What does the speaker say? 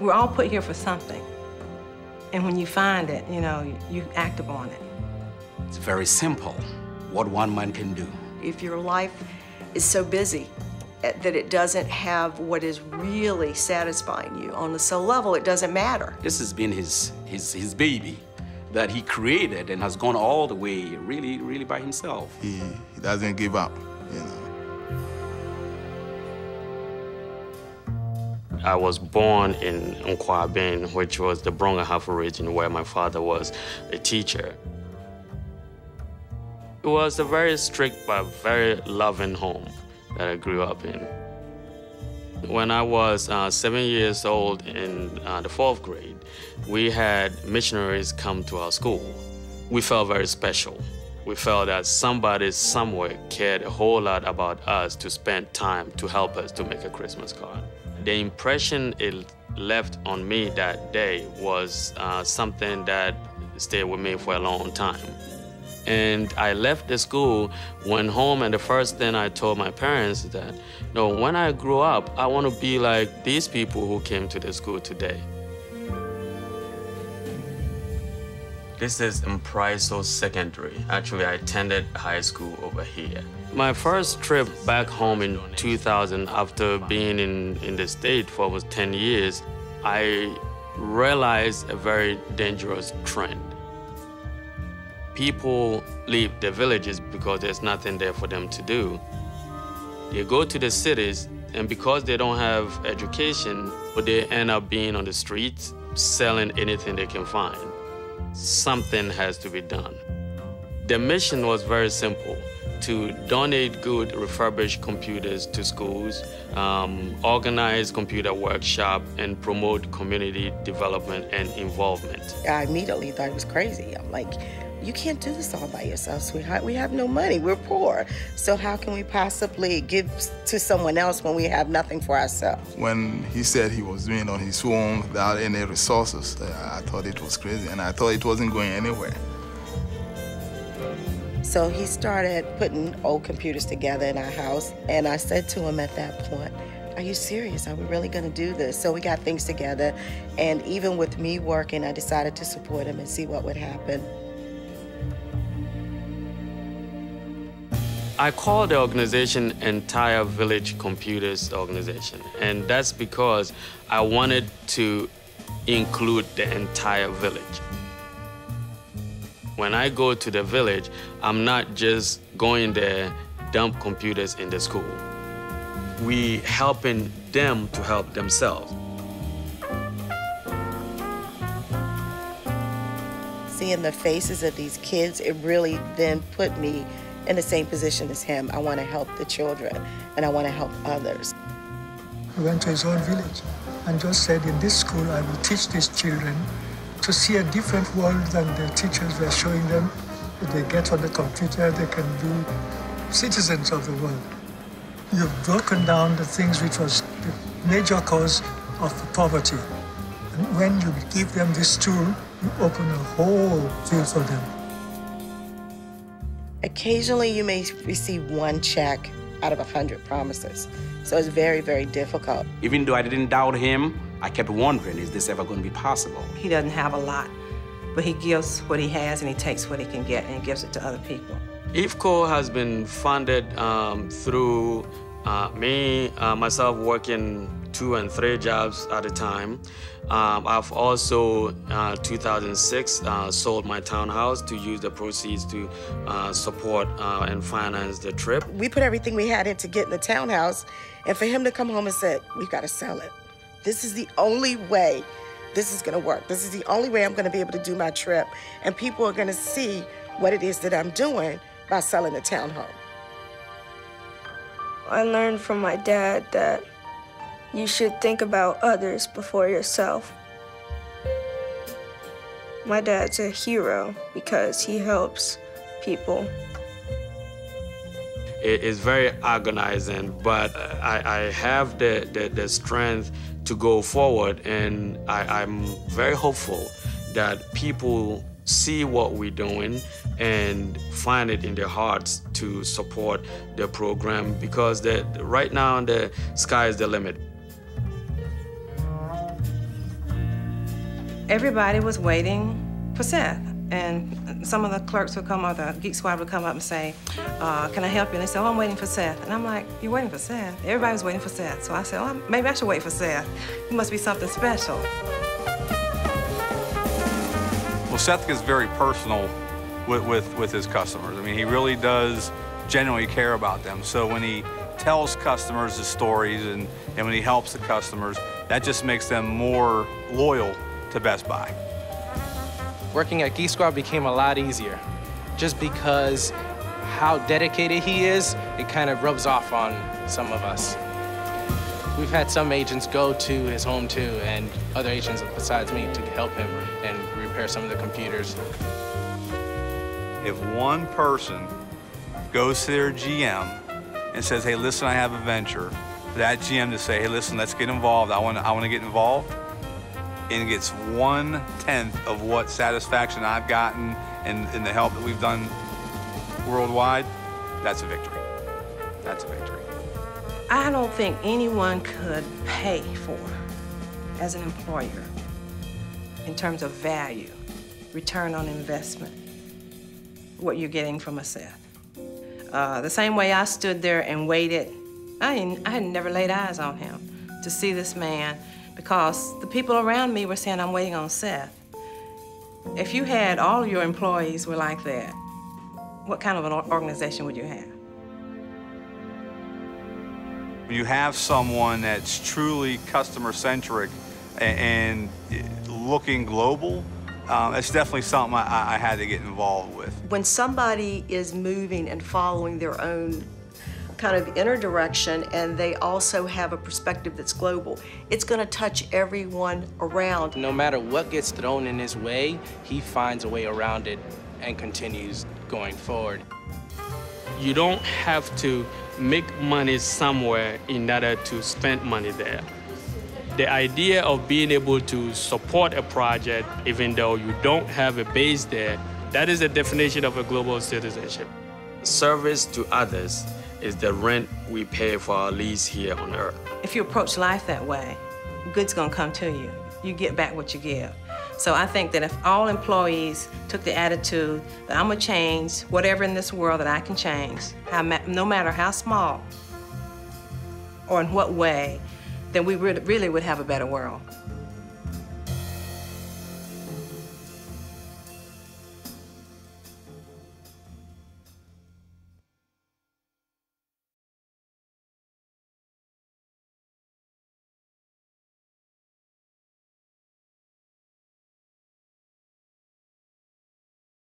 We're all put here for something. And when you find it, you know, you act upon it. It's very simple, what one man can do. If your life is so busy that it doesn't have what is really satisfying you on the soul level, it doesn't matter. This has been his baby that he created and has gone all the way really by himself. He doesn't give up, you know. I was born in Nkwabin, which was the Brongahafo region where my father was a teacher. It was a very strict but very loving home that I grew up in. When I was 7 years old in the 4th grade, we had missionaries come to our school. We felt very special. We felt that somebody somewhere cared a whole lot about us to spend time to help us to make a Christmas card. The impression it left on me that day was something that stayed with me for a long time. And I left the school, went home, and the first thing I told my parents is that, no, when I grow up, I want to be like these people who came to the school today. This is Mpraiso Secondary. Actually, I attended high school over here. My first trip back home in 2000, after being in the state for almost 10 years, I realized a very dangerous trend. People leave the villages because there's nothing there for them to do. They go to the cities, and because they don't have education, but they end up being on the streets, selling anything they can find. Something has to be done. The mission was very simple: to donate good refurbished computers to schools, organize computer workshop, and promote community development and involvement. I immediately thought it was crazy. I'm like, you can't do this all by yourself, sweetheart. We have no money, we're poor. So how can we possibly give to someone else when we have nothing for ourselves? When he said he was doing it on his own without any resources, I thought it was crazy, and I thought it wasn't going anywhere. So he started putting old computers together in our house, and I said to him at that point, are you serious? Are we really gonna do this? So we got things together, and even with me working, I decided to support him and see what would happen. I call the organization Entire Village Computers Organization, and that's because I wanted to include the entire village. When I go to the village, I'm not just going there, dump computers in the school. We helping them to help themselves. Seeing the faces of these kids, it really then put me in the same position as him. I want to help the children, and I want to help others. He went to his own village and just said, in this school, I will teach these children to see a different world than the teachers were showing them. If they get on the computer, they can be citizens of the world. You've broken down the things which was the major cause of poverty. And when you give them this tool, you open a whole field for them. Occasionally, you may receive one check out of 100 promises. So it's very, very difficult. Even though I didn't doubt him, I kept wondering, is this ever going to be possible? He doesn't have a lot, but he gives what he has and he takes what he can get and he gives it to other people. IFCO has been funded through myself working 2 and 3 jobs at a time. I've also, 2006, sold my townhouse to use the proceeds to support and finance the trip. We put everything we had into getting the townhouse, and for him to come home and say, we've got to sell it. This is the only way this is going to work. This is the only way I'm going to be able to do my trip, and people are going to see what it is that I'm doing by selling the townhome. I learned from my dad that you should think about others before yourself. My dad's a hero because he helps people. It is very agonizing, but I have the strength to go forward, and I'm very hopeful that people see what we're doing and find it in their hearts to support the program, because right now the sky is the limit. everybody was waiting for Seth. And some of the clerks would come, or the Geek Squad would come up and say, can I help you? And they said, oh, I'm waiting for Seth. And I'm like, you're waiting for Seth? Everybody was waiting for Seth. So I said, oh, maybe I should wait for Seth. It must be something special. Well, Seth gets very personal with his customers. I mean, he really does genuinely care about them. So when he tells customers the stories and when he helps the customers, that just makes them more loyal to Best Buy. Working at Geek Squad became a lot easier. Just because how dedicated he is, it kind of rubs off on some of us. We've had some agents go to his home too, and other agents besides me to help him and repair some of the computers. If one person goes to their GM and says, hey, listen, I have a venture, for that GM to say, hey, listen, let's get involved, I want to get involved, and gets 1/10 of what satisfaction I've gotten and the help that we've done worldwide, that's a victory. That's a victory. I don't think anyone could pay for, as an employer, in terms of value, return on investment, what you're getting from a Seth. The same way I stood there and waited, I had never laid eyes on him to see this man, because the people around me were saying, I'm waiting on Seth. If you had all your employees were like that, what kind of an organization would you have? When you have someone that's truly customer-centric and looking global, it's definitely something I had to get involved with. When somebody is moving and following their own kind of inner direction, and they also have a perspective that's global, it's going to touch everyone around. No matter what gets thrown in his way, he finds a way around it and continues going forward. You don't have to make money somewhere in order to spend money there. The idea of being able to support a project even though you don't have a base there, that is the definition of a global citizenship. Service to others is the rent we pay for our lease here on Earth. If you approach life that way, good's gonna come to you. You get back what you give. So I think that if all employees took the attitude that I'm gonna change whatever in this world that I can change, no matter how small or in what way, then we really would have a better world.